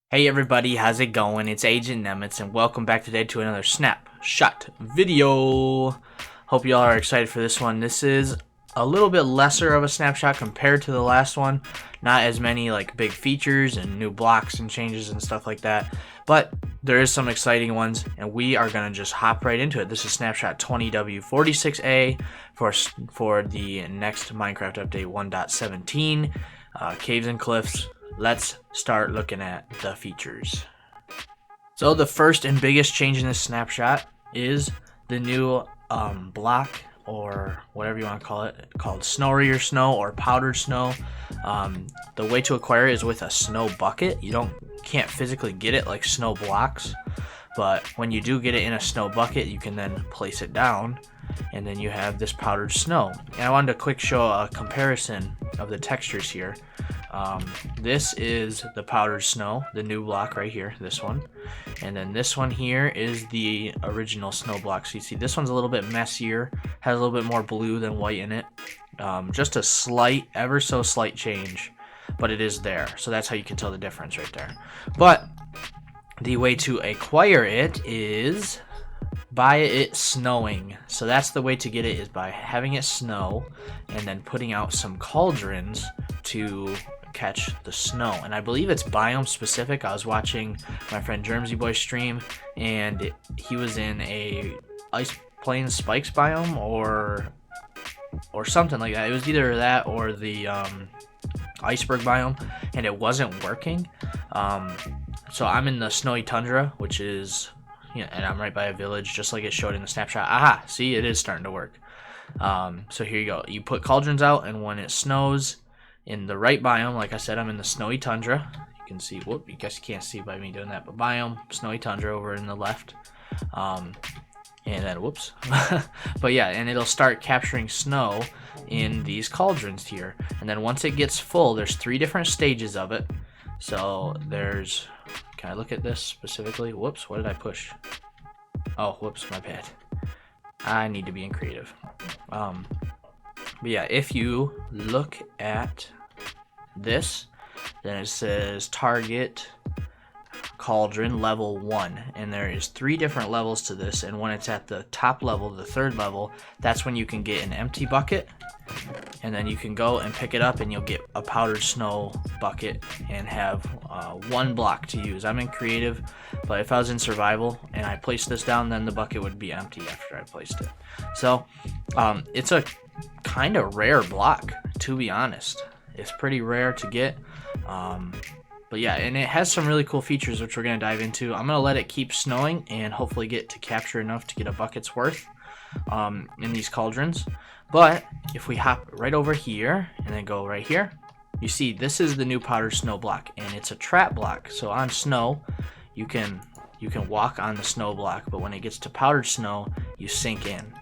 Hey everybody, how's it going? It's Agent Nemitz and welcome back today to another snapshot video. Hope y'all are excited for this one. This is a little bit lesser of a snapshot compared to the last one. Not as many like big features and new blocks and changes and stuff like that. But there is some exciting ones and we are going to just hop right into it. This is snapshot 20W46A for the next Minecraft update 1.17, Caves and Cliffs. Let's start looking at the features. So the first and biggest change in this snapshot is the new block, or whatever you want to call it, called Snowier Snow or Powdered Snow. The way to acquire it is with a snow bucket. You can't physically get it like snow blocks, but when you do get it in a snow bucket, you can then place it down, and then you have this powdered snow. And I wanted to quick show a comparison of the textures here. This is the powdered snow, the new block right here, this one. And then this one here is the original snow block. So you see this one's a little bit messier, has a little bit more blue than white in it. Just a slight, ever so slight change, but it is there. So that's how you can tell the difference right there. But the way to acquire it is by it snowing. So that's the way to get it, is by having it snow and then putting out some cauldrons to catch the snow. And I believe it's biome specific. I was watching my friend Germsy Boy stream and he was in a Ice Plains Spikes biome or something like that. It was either that or the iceberg biome, and it wasn't working. So I'm in the snowy tundra, which is, and I'm right by a village, just like it showed in the snapshot. Aha, see, it is starting to work. So here you go. You put cauldrons out, and when it snows in the right biome, like I said, I'm in the snowy tundra. You can see, whoop, I guess you can't see by me doing that, but biome, snowy tundra over in the left. And then, whoops. But yeah, and it'll start capturing snow in these cauldrons here. And then once it gets full, there's 3 different stages of it. So there's, can I look at this specifically? Whoops, what did I push? Oh, whoops, my bad. I need to be in creative. But yeah, if you look at this, then it says target cauldron level 1, and there is 3 different levels to this. And when it's at the top level, the 3rd level, that's when you can get an empty bucket, and then you can go and pick it up and you'll get a powdered snow bucket and have 1 block to use. I'm in creative, but if I was in survival and I placed this down, then the bucket would be empty after I placed it. So it's a kind of rare block, to be honest. It's pretty rare to get. But yeah, and it has some really cool features, which we're going to dive into. I'm going to let it keep snowing and hopefully get to capture enough to get a bucket's worth in these cauldrons. But if we hop right over here and then go right here, you see this is the new powdered snow block, and it's a trap block. So on snow, you can walk on the snow block, but when it gets to powdered snow, you sink in.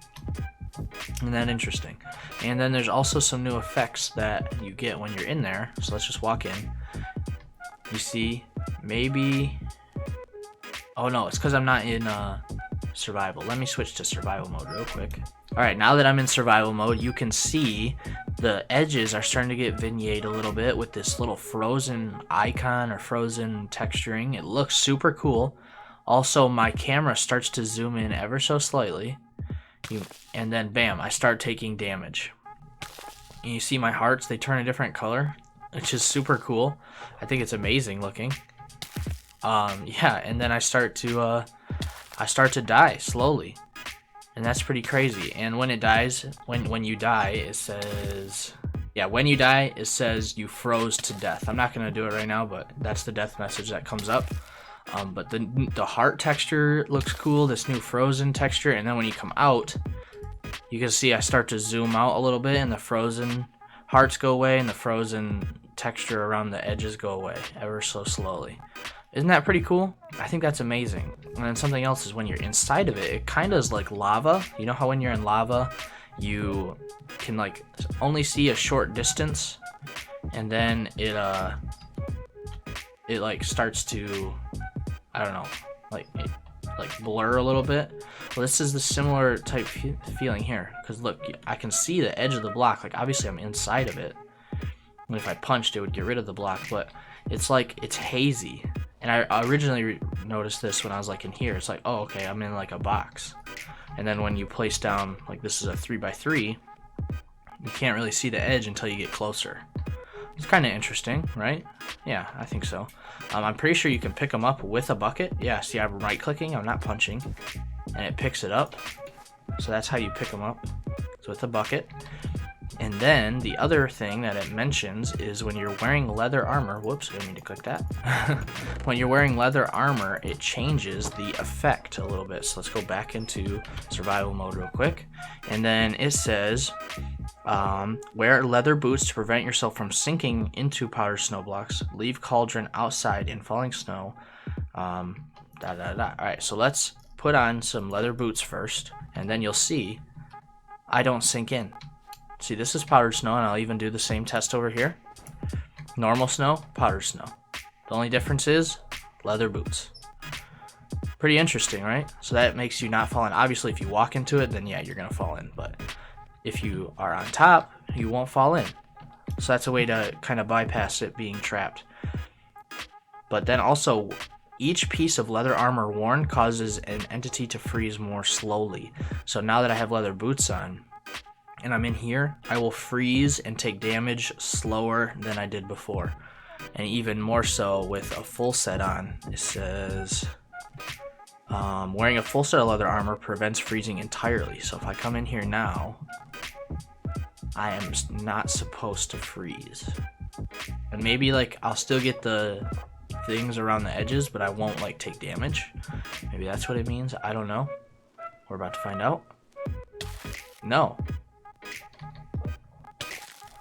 Isn't that interesting? And then there's also some new effects that you get when you're in there. So let's just walk in. You see, maybe, oh no, it's because I'm not in survival. Let me switch to survival mode real quick. Alright, now that I'm in survival mode, you can see the edges are starting to get vignetted a little bit with this little frozen icon or frozen texturing. It looks super cool. Also, my camera starts to zoom in ever so slightly, and then bam, I start taking damage. And you see my hearts, they turn a different color, which is super cool. I think it's amazing looking. Yeah, and then I start to die slowly, and that's pretty crazy. And when it dies, when you die, it says, yeah, when you die, it says you froze to death. I'm not gonna do it right now, but that's the death message that comes up. But the heart texture looks cool, this new frozen texture, and then when you come out, you can see I start to zoom out a little bit, and the frozen hearts go away, and the frozen texture around the edges go away ever so slowly. Isn't that pretty cool? I think that's amazing. And then something else is when you're inside of it, it kind of is like lava. You know how when you're in lava, you can like only see a short distance, and then it like starts to, I don't know, like blur a little bit. Well, this is the similar type feeling here, because look, I can see the edge of the block. Like obviously I'm inside of it, and if I punched, it would get rid of the block, but it's like it's hazy, And I originally noticed this when I was like in here. It's like, oh, okay, I'm in like a box. And then when you place down, like this is a 3x3, you can't really see the edge until you get closer. It's kind of interesting, right? Yeah, I think so. I'm pretty sure you can pick them up with a bucket. Yeah, see, I'm right clicking, I'm not punching, and it picks it up. So that's how you pick them up. It's with a bucket. And then the other thing that it mentions is when you're wearing leather armor, whoops, I didn't mean to click that. When you're wearing leather armor, it changes the effect a little bit. So let's go back into survival mode real quick. And then it says, wear leather boots to prevent yourself from sinking into powdered snow blocks. Leave cauldron outside in falling snow. Alright, so let's put on some leather boots first, and then you'll see I don't sink in. See, this is powdered snow, and I'll even do the same test over here. Normal snow, powdered snow. The only difference is leather boots. Pretty interesting, right? So that makes you not fall in. Obviously, if you walk into it, then yeah, you're going to fall in. But if you are on top, you won't fall in. So that's a way to kind of bypass it being trapped. But then also, each piece of leather armor worn causes an entity to freeze more slowly. So now that I have leather boots on, and I'm in here, I will freeze and take damage slower than I did before. And even more so with a full set on. It says, wearing a full set of leather armor prevents freezing entirely. So if I come in here now, I am not supposed to freeze. And maybe like I'll still get the things around the edges, but I won't like take damage. Maybe that's what it means. I don't know. We're about to find out. No.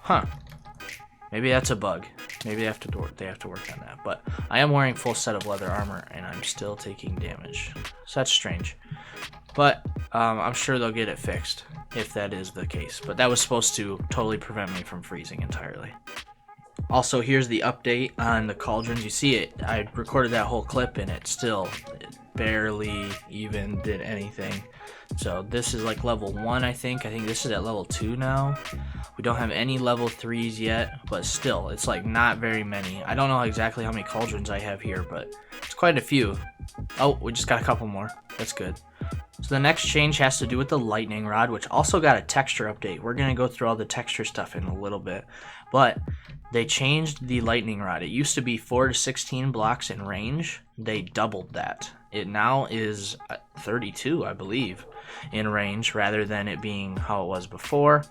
Huh. Maybe that's a bug. Maybe they have to work on that. But I am wearing full set of leather armor, and I'm still taking damage. So that's strange. But I'm sure they'll get it fixed if that is the case. But that was supposed to totally prevent me from freezing entirely. Also, here's the update on the cauldrons. You see it. I recorded that whole clip, and it barely even did anything. So this is like level 1, I think. I think this is at level 2 now. We don't have any level 3s yet, but still, it's like not very many. I don't know exactly how many cauldrons I have here, but it's quite a few. Oh, we just got a couple more. That's good. So the next change has to do with the lightning rod, which also got a texture update. We're going to go through all the texture stuff in a little bit, but they changed the lightning rod. It used to be 4 to 16 blocks in range. They doubled that. It now is 32, I believe, in range, rather than it being how it was before.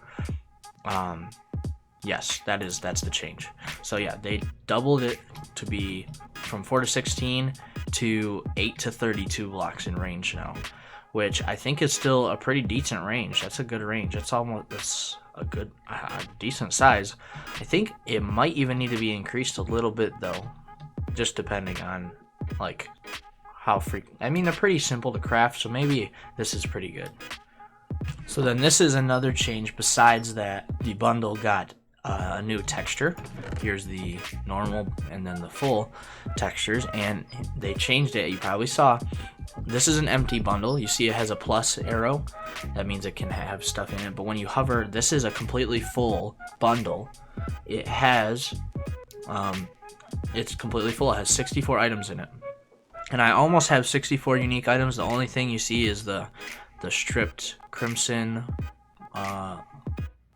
Yes, that's the change. So yeah, they doubled it to be from 4 to 16 to 8 to 32 blocks in range now, which I think is still a pretty decent range. That's a good range. That's a good, decent size. I think it might even need to be increased a little bit though, just depending on like how I mean, they're pretty simple to craft, so maybe this is pretty good. So then this is another change besides that. The bundle got a new texture. Here's the normal and then the full textures, and they changed it. You probably saw this is an empty bundle. You see it has a plus arrow. That means it can have stuff in it, but when you hover, this is a completely full bundle. It has it's completely full. It has 64 items in it, and I almost have 64 unique items. The only thing you see is the stripped crimson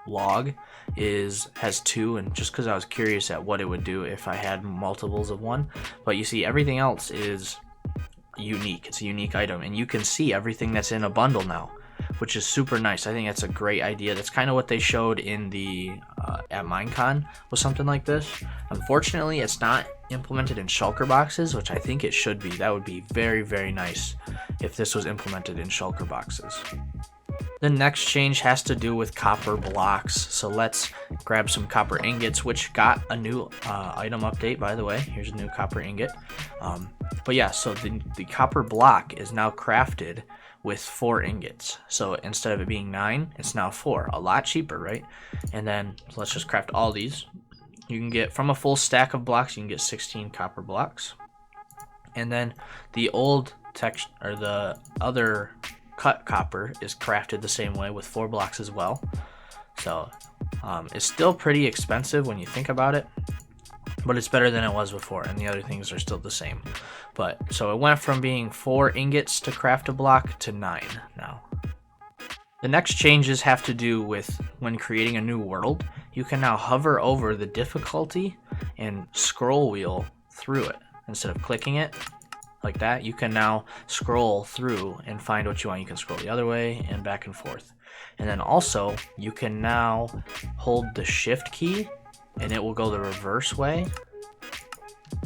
log has 2, and just because I was curious at what it would do if I had multiples of one. But you see everything else is unique. It's a unique item, and you can see everything that's in a bundle now, which is super nice. I think that's a great idea. That's kind of what they showed in the at Minecon, was something like this. Unfortunately, it's not implemented in shulker boxes, which I think it should be. That would be very, very nice if this was implemented in shulker boxes. The next change has to do with copper blocks. So let's grab some copper ingots, which got a new item update, by the way. Here's a new copper ingot. But yeah, so the copper block is now crafted with 4 ingots. So instead of it being 9, it's now 4. A lot cheaper, right? And then let's just craft all these. You can get, from a full stack of blocks, you can get 16 copper blocks. And then the old text, or the other cut copper, is crafted the same way with 4 blocks as well. So it's still pretty expensive when you think about it, but it's better than it was before, and the other things are still the same. But so it went from being 4 ingots to craft a block to 9 now. The next changes have to do with when creating a new world. You can now hover over the difficulty and scroll wheel through it. Instead of clicking it like that, you can now scroll through and find what you want. You can scroll the other way and back and forth. And then also, you can now hold the shift key and it will go the reverse way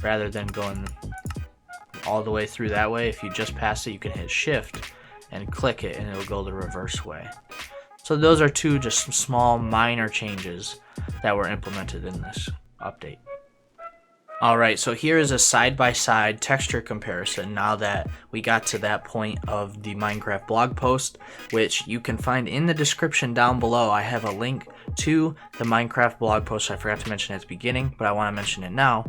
rather than going all the way through that way. If you just pass it, you can hit shift and click it and it'll go the reverse way. So those are 2 just small minor changes that were implemented in this update. Alright, so here is a side-by-side texture comparison now that we got to that point of the Minecraft blog post, which you can find in the description down below. I have a link to the Minecraft blog post I forgot to mention at the beginning, but I want to mention it now.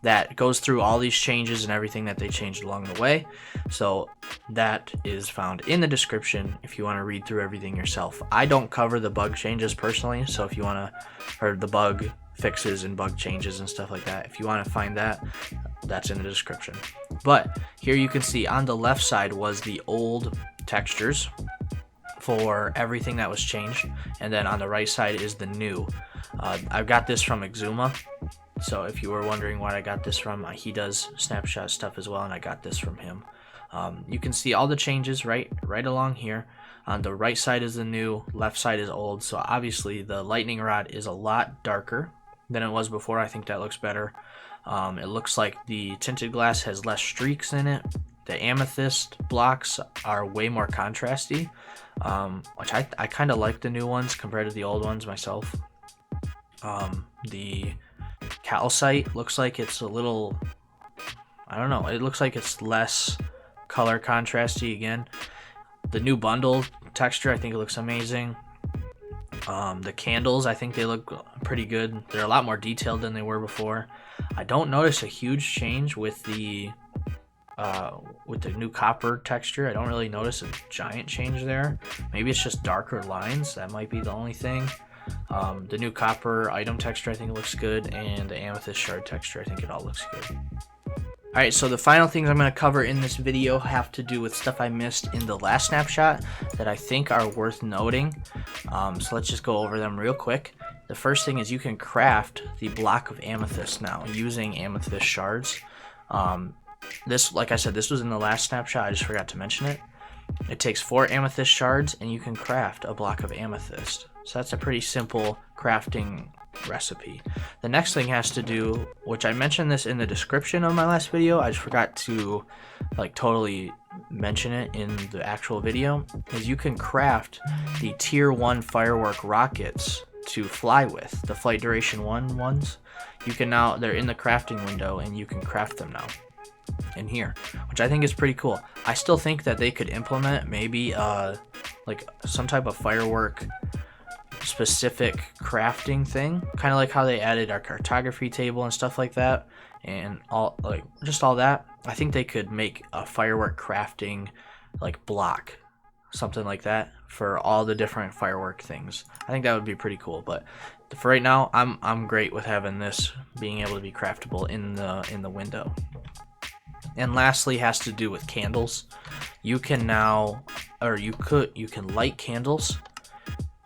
That goes through all these changes and everything that they changed along the way. So that is found in the description if you want to read through everything yourself. I don't cover the bug changes personally, so if you want to, or the bug fixes and bug changes and stuff like that, if you want to find that, that's in the description. But here you can see on the left side was the old textures for everything that was changed, and then on the right side is the new. I've got this from Exuma. So if you were wondering what I got this from, he does snapshot stuff as well, and I got this from him. You can see all the changes right along here. On the right side is the new, left side is old. So obviously the lightning rod is a lot darker than it was before. I think that looks better. It looks like the tinted glass has less streaks in it. The amethyst blocks are way more contrasty, which I kind of like the new ones compared to the old ones myself. The calcite looks like it's a little, I don't know, it looks like it's less color contrasty again. The new bundle texture, I think it looks amazing. The candles, I think they look pretty good. They're a lot more detailed than they were before. I don't notice a huge change with the new copper texture. I don't really notice a giant change there. Maybe it's just darker lines. That might be the only thing. The new copper item texture, I think it looks good, and the amethyst shard texture, I think it all looks good. Alright, so the final things I'm going to cover in this video have to do with stuff I missed in the last snapshot that I think are worth noting. So let's just go over them real quick. The first thing is you can craft the block of amethyst now using amethyst shards. This, like I said, this was in the last snapshot. I just forgot to mention it. It takes 4 amethyst shards and you can craft a block of amethyst. So that's a pretty simple crafting recipe. The next thing has to do, which I mentioned this in the description of my last video, I just forgot to totally mention it in the actual video, is you can craft the tier 1 firework rockets to fly with, the flight duration 1 ones. You can now, they're in the crafting window and you can craft them now in here, which I think is pretty cool. I still think that they could implement maybe like some type of firework specific crafting thing, kind of like how they added our cartography table and stuff like that, and all that. I think they could make a firework crafting block, something like that, for all the different firework things. I think that would be pretty cool. But for right now, I'm great with having this being able to be craftable in the window. And lastly, has to do with candles. You can now, or you can light candles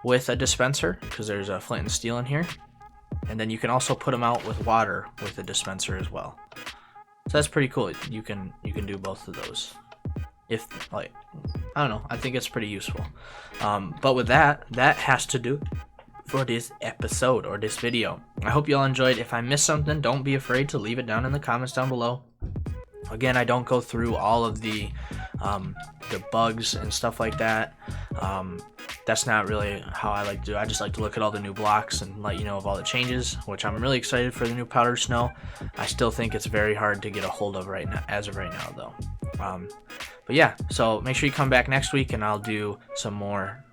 with a dispenser, because there's a flint and steel in here, and then you can also put them out with water with a dispenser as well. So that's pretty cool. You can do both of those. If I don't know, I think it's pretty useful. But with that has to do for this episode or this video. I hope you all enjoyed. If I missed something, don't be afraid to leave it down in the comments down below. Again, I don't go through all of the bugs and stuff like that. That's not really how I like to do. I just like to look at all the new blocks and let you know of all the changes, which I'm really excited for the new powdered snow. I still think it's very hard to get a hold of right now, as of right now, though. But yeah, so make sure you come back next week and I'll do some more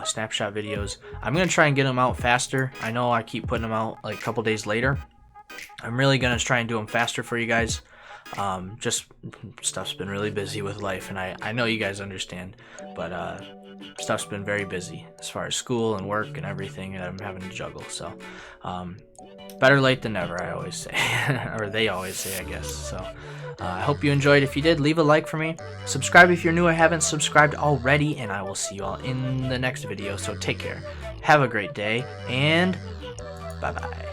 snapshot videos. I'm going to try and get them out faster. I know I keep putting them out a couple days later. I'm really going to try and do them faster for you guys. Just stuff's been really busy with life, and I know you guys understand, but stuff's been very busy as far as school and work and everything that I'm having to juggle. So better late than never, I always say. Or they always say, I guess. So I hope you enjoyed. If you did, leave a like for me. Subscribe if you're new or haven't subscribed already, and I will see you all in the next video. So take care. Have a great day, and bye-bye.